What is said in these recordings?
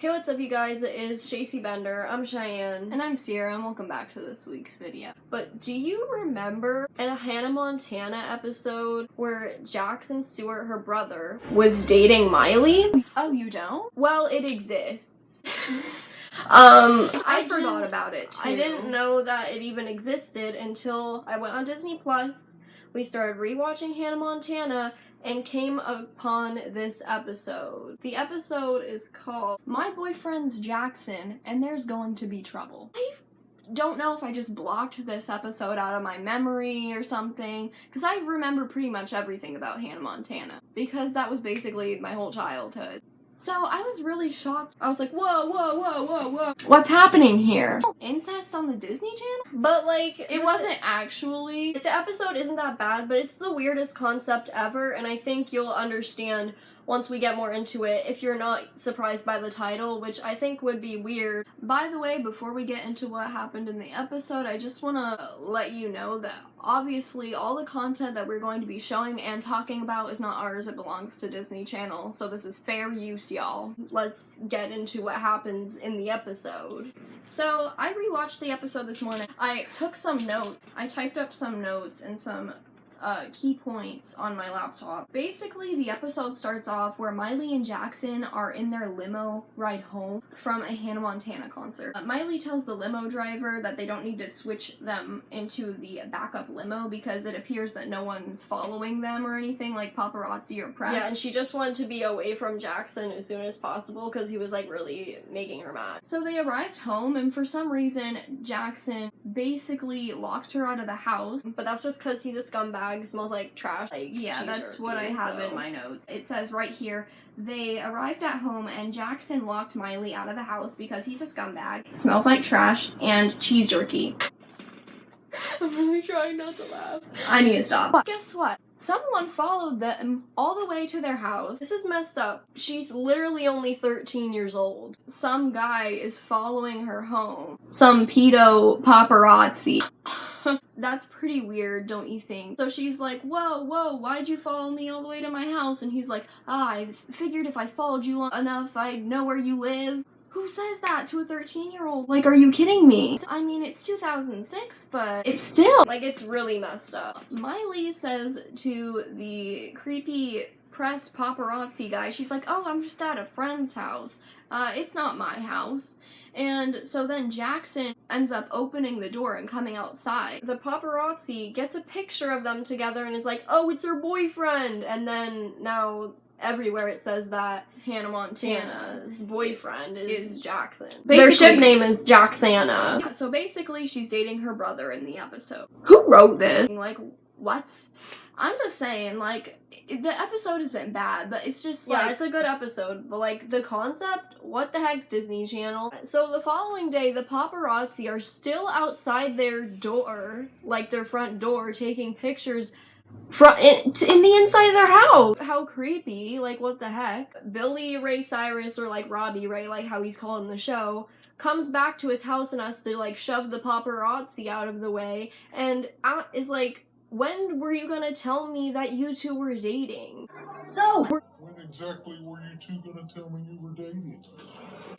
Hey, what's up, you guys? It is Shacey Bender. I'm Cheyenne. And I'm Sierra, and welcome back to this week's video. But do you remember in a Hannah Montana episode where Jackson Stewart, her brother, was dating Miley? Oh, you don't? Well, it exists. I forgot about it, too. I didn't know that it even existed until I went on Disney Plus. We started rewatching Hannah Montana and came upon this episode. The episode is called My Boyfriend's Jackson, and There's Going to Be Trouble. I don't know if I just blocked this episode out of my memory or something, because I remember pretty much everything about Hannah Montana, because that was basically my whole childhood. So I was really shocked. I was like, whoa. What's happening here? Incest on the Disney Channel? But, like, It wasn't actually. The episode isn't that bad, but it's the weirdest concept ever, and I think you'll understand once we get more into it if you're not surprised by the title, which I think would be weird. By the way, before we get into what happened in the episode, I just want to let you know that obviously all the content that we're going to be showing and talking about is not ours, it belongs to Disney Channel, so this is fair use, y'all. Let's get into what happens in the episode. So, I rewatched the episode this morning. I took some notes. I typed up some notes and some key points on my laptop. Basically, the episode starts off where Miley and Jackson are in their limo ride home from a Hannah Montana concert. Miley tells the limo driver that they don't need to switch them into the backup limo because it appears that no one's following them or anything, like paparazzi or press. Yeah, and she just wanted to be away from Jackson as soon as possible because he was, like, really making her mad. So they arrived home, and for some reason, Jackson basically locked her out of the house. But that's just because he's a scumbag, smells like trash. Like, yeah, that's what I have in my notes. It says right here, they arrived at home and Jackson locked Miley out of the house because he's a scumbag, smells like trash, and cheese jerky. I'm really trying not to laugh. I need to stop. But guess what? Someone followed them all the way to their house. This is messed up. She's literally only 13 years old. Some guy is following her home. Some pedo paparazzi. That's pretty weird, don't you think? So she's like, whoa, why'd you follow me all the way to my house? And he's like, I figured if I followed you long enough, I'd know where you live. Who says that to a 13-year-old? Like, are you kidding me? I mean, it's 2006, but it's still... Like, it's really messed up. Miley says to the creepy press paparazzi guy, she's like, oh, I'm just at a friend's house. It's not my house. And so then Jackson ends up opening the door and coming outside. The paparazzi gets a picture of them together and is like, oh, it's her boyfriend. And then now everywhere it says that Hannah Montana's boyfriend is Jackson. Their ship name is Jacksana. So basically she's dating her brother in the episode. Who wrote this? Like, what? I'm just saying, like, the episode isn't bad, but it's just, like... Yeah, it's a good episode, but, like, the concept, what the heck, Disney Channel? So the following day, the paparazzi are still outside their door, like, their front door, taking pictures in the inside of their house. How creepy, like, what the heck? Billy Ray Cyrus, or, like, Robbie Ray, like how he's called in the show, comes back to his house and has to, like, shove the paparazzi out of the way, and is like... When were you gonna tell me that you two were dating? So, when exactly were you two gonna tell me you were dating?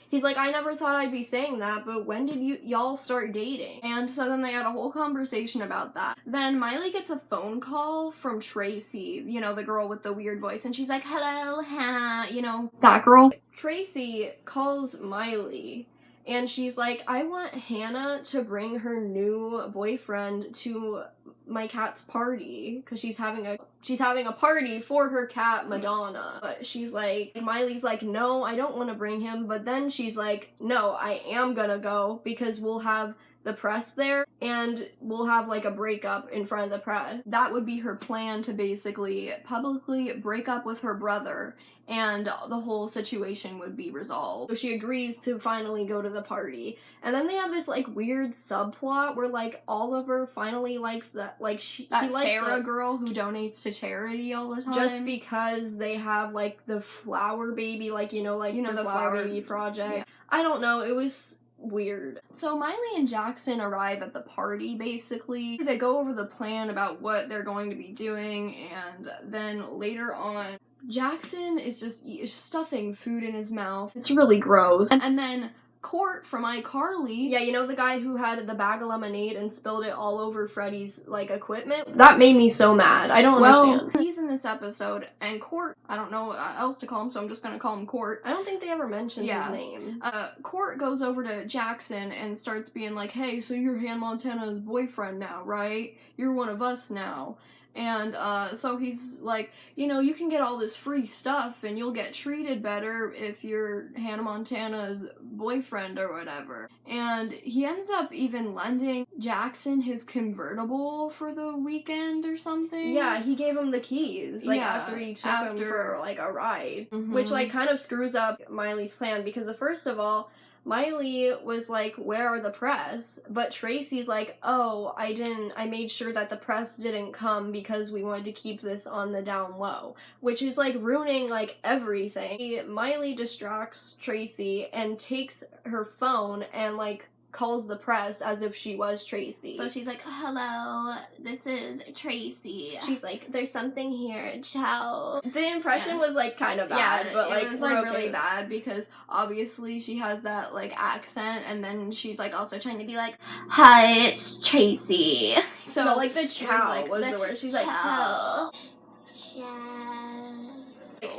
He's like, I never thought I'd be saying that, but when did y'all start dating? And so then they had a whole conversation about that. Then Miley gets a phone call from Tracy, you know, the girl with the weird voice, and she's like, hello, Hannah, you know, that girl. Tracy calls Miley. And she's like, I want Hannah to bring her new boyfriend to my cat's party because she's having a party for her cat Madonna. But she's like, Miley's like, no, I don't want to bring him. But then she's like, no, I am gonna go because we'll have the press there and we'll have like a breakup in front of the press. That would be her plan to basically publicly break up with her brother and the whole situation would be resolved. So she agrees to finally go to the party. And then they have this like weird subplot where like Oliver finally likes that like he likes Sarah girl who donates to charity all the time. Just because they have like the flower baby, like you know the flower baby project. Yeah. I don't know, it was weird. So Miley and Jackson arrive at the party, basically. They go over the plan about what they're going to be doing, and then later on, Jackson is just stuffing food in his mouth. It's really gross. And then Court from iCarly. Yeah, you know the guy who had the bag of lemonade and spilled it all over Freddy's, like, equipment? That made me so mad. I don't understand. He's in this episode, and Court, I don't know what else to call him, so I'm just gonna call him Court. I don't think they ever mentioned Yeah. his name. Court goes over to Jackson and starts being like, hey, so you're Hannah Montana's boyfriend now, right? You're one of us now. And, so he's like, you know, you can get all this free stuff and you'll get treated better if you're Hannah Montana's boyfriend or whatever. And he ends up even lending Jackson his convertible for the weekend or something. Yeah, he gave him the keys, like, Yeah, after he took him for, like, a ride. Mhm. Which, like, kind of screws up Miley's plan, because first of all, Miley was like, where are the press? But Tracy's like, oh, I made sure that the press didn't come because we wanted to keep this on the down low. Which is, like, ruining, like, everything. Miley distracts Tracy and takes her phone and, like, calls the press as if she was Tracy. So she's like, hello, this is Tracy. She's like, there's something here, ciao. The impression was, like, kind of bad, but, like, it was, we're like, okay really with it. bad because obviously she has that, like, accent, and then she's, like, also trying to be like, hi, it's Tracy. So, No, like, the it was, ciao like, was the word. She's like, ciao.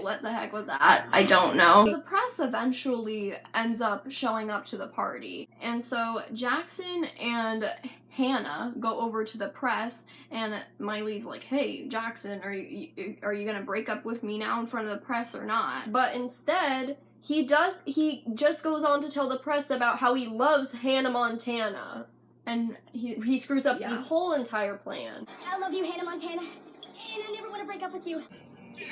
What the heck was that? I don't know. The press eventually ends up showing up to the party. And so Jackson and Hannah go over to the press, and Miley's like, hey, Jackson, are you gonna break up with me now in front of the press or not? But instead, he just goes on to tell the press about how he loves Hannah Montana. And He screws up Yeah. the whole entire plan. I love you, Hannah Montana, and I never want to break up with you.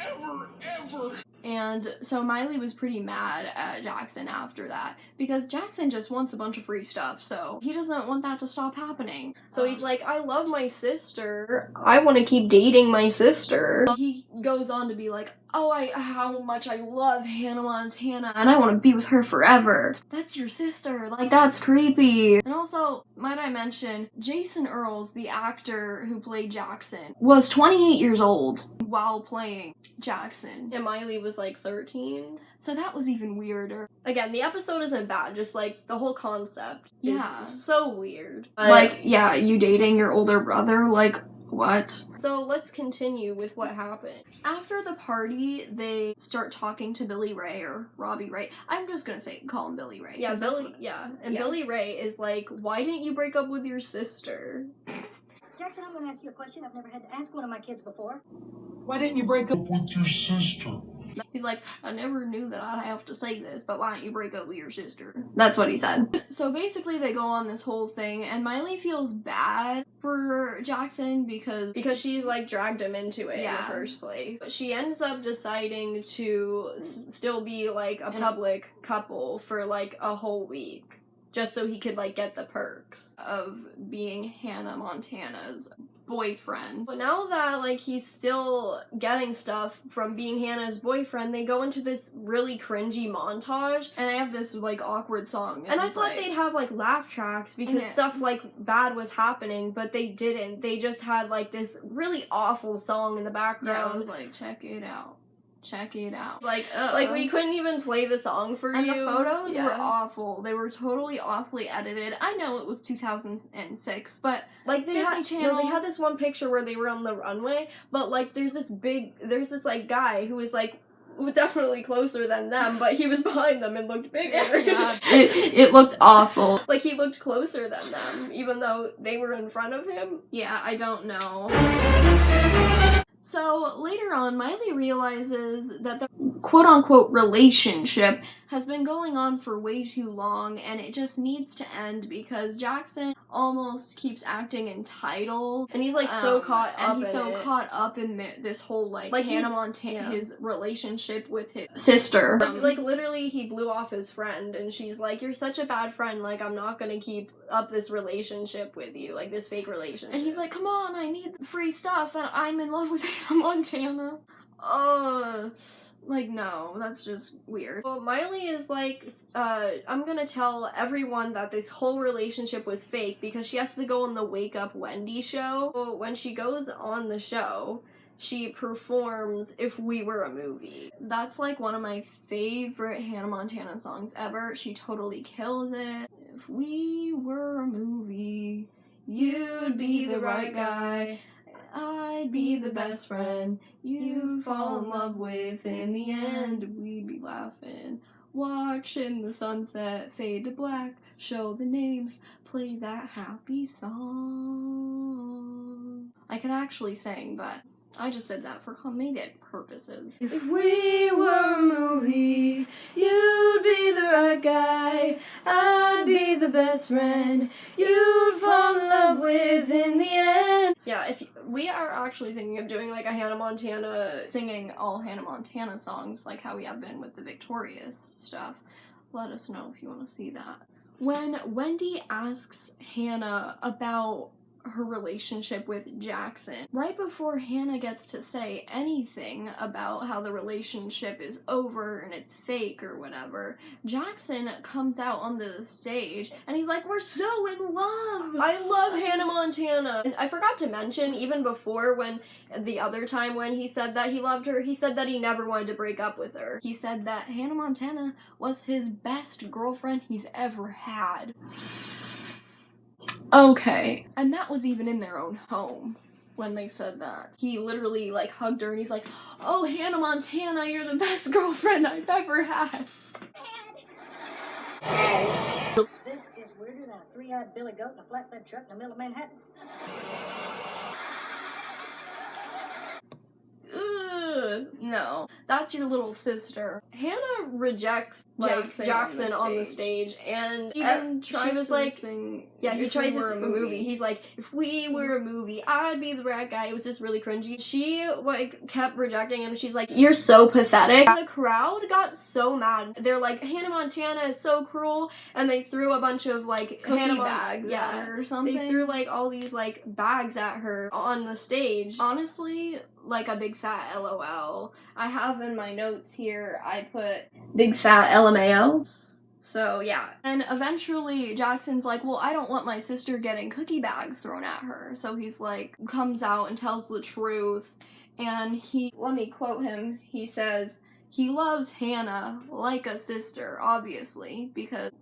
Ever. And so Miley was pretty mad at Jackson after that, because Jackson just wants a bunch of free stuff, so he doesn't want that to stop happening. So he's like, I love my sister. I want to keep dating my sister. He goes on to be like, oh, how much I love Hannah Montana, and I want to be with her forever. That's your sister. Like, that's creepy. And also, might I mention, Jason Earls, the actor who played Jackson, was 28 years old while playing Jackson. And Miley was like 13. So that was even weirder. Again, the episode isn't bad, just like the whole concept Yeah. is so weird. Like, yeah, you dating your older brother? Like, what? So let's continue with what happened. After the party, they start talking to Billy Ray or Robbie Ray. I'm just gonna call him Billy Ray. Yeah, 'cause that's Billy. what- Yeah, and yeah. Billy Ray is like, why didn't you break up with your sister? Jackson, I'm going to ask you a question I've never had to ask one of my kids before. Why didn't you break up? With your sister. He's like, I never knew that I'd have to say this, but why don't you break up with your sister? That's what he said. So basically they go on this whole thing, and Miley feels bad for Jackson because Because she like dragged him into it in Yeah. the first place. But she ends up deciding to still be like a public couple for like a whole week. Just so he could like get the perks. of being Hannah Montana's boyfriend. But now that like he's still getting stuff from being Hannah's boyfriend, they go into this really cringy montage. And I have this like awkward song. And I it's thought like, they'd have like laugh tracks because Yeah. stuff like bad was happening, but they didn't. They just had like this really awful song in the yeah, background. I was like, check it out. Check it out. Like we couldn't even play the song for And you. the photos Yeah. were awful. They were totally awfully edited. I know it was 2006, but Like Disney they Channel. had this one picture where they were on the runway, but like there's this like guy who was like definitely closer than them, but he was behind them and looked bigger. yeah, it looked awful. Like he looked closer than them, even though they were in front of him. Yeah, I don't know. So later on, Miley realizes that the quote-unquote relationship has been going on for way too long, and it just needs to end because Jackson almost keeps acting entitled. And he's like so caught up and he's in so it. caught up in this whole like Like, Hannah Montana, yeah. his relationship with his sister. Like literally he blew off his friend and she's like, you're such a bad friend, like I'm not gonna keep up this relationship with you, like this fake relationship. And he's like, come on, I need free stuff, and I'm in love with Hannah Montana. Like, no, that's just weird. well, Miley is like, I'm gonna tell everyone that this whole relationship was fake because she has to go on the Wake Up Wendy show. Well, when she goes on the show, she performs If We Were a Movie. That's like one of my favorite Hannah Montana songs ever. She totally kills it. If we were a movie, you'd be the right guy. I'd be the best friend you'd fall in love with. In the end, we'd be laughing, watching the sunset fade to black, show the names, play that happy song. I can actually sing, but I just did that for comedic purposes. If we were a movie, you'd be the right guy, I'd be the best friend you'd fall in love with in the end. Yeah, we are actually thinking of doing like a Hannah Montana. Singing all Hannah Montana songs like how we have been with the Victorious stuff. Let us know if you want to see that. When Wendy asks Hannah about her relationship with Jackson, right before Hannah gets to say anything about how the relationship is over and it's fake or whatever, Jackson comes out onto the stage and he's like, we're so in love! I love Hannah Montana. And I forgot to mention, even before, when the other time when he said that he loved her, he said that he never wanted to break up with her. He said that Hannah Montana was his best girlfriend he's ever had. Okay, and that was even in their own home when they said that. He literally like hugged her and he's like, oh, Hannah Montana, you're the best girlfriend I've ever had. This is weirder than a three-eyed billy goat in a flatbed truck in the middle of Manhattan. Ugh, no, that's your little sister. Hannah rejects Jackson on the stage, and Even she tries was to like, sing yeah, he If tries We to Were sing a movie. He's like, if we were a movie, I'd be the bad guy. It was just really cringy. She like kept rejecting him. She's like, you're so pathetic. The crowd got so mad. They're like, Hannah Montana is so cruel, and they threw a bunch of like Cookie bags at yeah, her or something. they threw like all these like bags at her on the stage. Honestly, like a big fat LOL. I have in my notes here, I put big fat LMAO. So yeah. And eventually Jackson's like, well, I don't want my sister getting cookie bags thrown at her. So he's like, comes out and tells the truth. And let me quote him, he says, he loves Hannah like a sister, obviously, because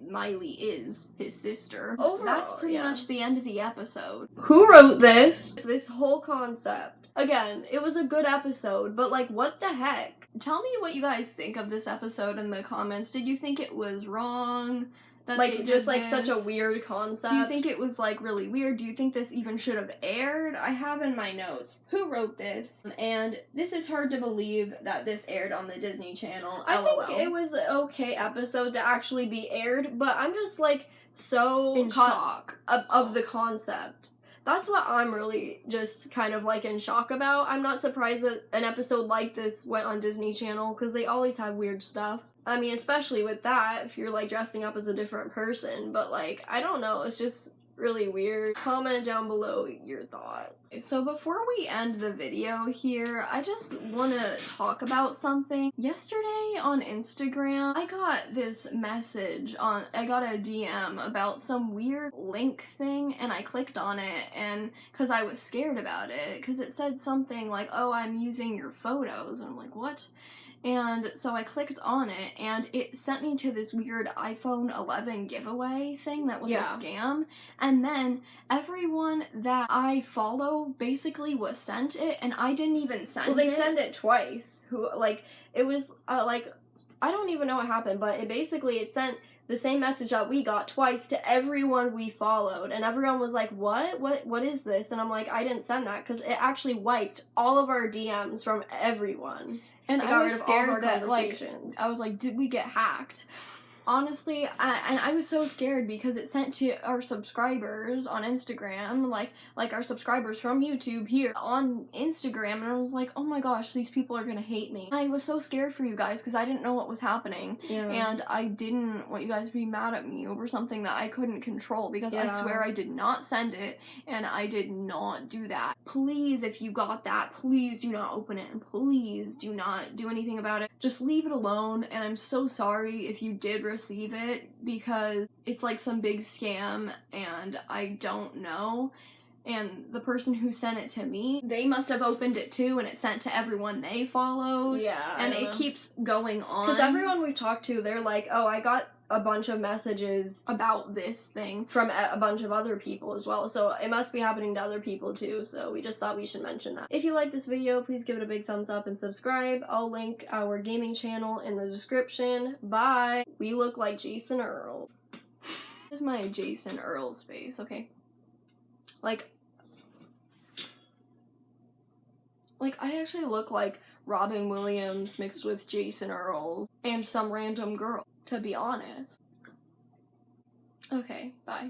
Miley is his sister. Overall, that's pretty yeah. much the end of the episode. Who wrote this whole concept? Again, it was a good episode, but like, what the heck? Tell me what you guys think of this episode in the comments. Did you think it was wrong? That Like, they just did like such a this? weird concept. Do you think it was like really weird? Do you think this even should have aired? I have in my notes who wrote this, and this is hard to believe that this aired on the Disney Channel. I LOL. think it was an okay episode to actually be aired, but I'm just like so in shock. of the concept. That's what I'm really just kind of like in shock about. I'm not surprised that an episode like this went on Disney Channel because they always have weird stuff. I mean, especially with that, if you're like dressing up as a different person, but like, I don't know, it's just really weird. Comment down below your thoughts. So before we end the video here, I just want to talk about something. Yesterday on Instagram, I got this message I got a DM about some weird link thing, and I clicked on it, and because I was scared about it, because it said something like, oh, I'm using your photos, and I'm like, what? And so I clicked on it, and it sent me to this weird iPhone 11 giveaway thing that was a scam. And then everyone that I follow basically was sent it, and I didn't even send it. Well, they sent it twice. It was like, I don't even know what happened, but it sent the same message that we got twice to everyone we followed, and everyone was like, what is this? And I'm like, I didn't send that, because it actually wiped all of our DMs from everyone. And I was scared that, like, conversations. I was like, did we get hacked? Honestly, I was so scared because it sent to our subscribers on Instagram, like our subscribers from YouTube here on Instagram, and I was like, oh my gosh, these people are gonna hate me. I was so scared for you guys because I didn't know what was happening, and I didn't want you guys to be mad at me over something that I couldn't control, because I swear I did not send it, and I did not do that. Please, if you got that, please do not open it, and please do not do anything about it. Just leave it alone, and I'm so sorry if you did receive it, because it's like some big scam and I don't know, and the person who sent it to me, they must have opened it too, and it sent to everyone they followed. Yeah. And it keeps going on. Because everyone we've talked to, they're like, oh, I got a bunch of messages about this thing. from a bunch of other people as well, so it must be happening to other people too, so we just thought we should mention that. If you like this video, please give it a big thumbs up and subscribe. I'll link our gaming channel in the description. Bye! We look like Jason Earl. This is my Jason Earl's face, okay? Like, I actually look like Robin Williams mixed with Jason Earl and some random girl, to be honest. Okay, bye.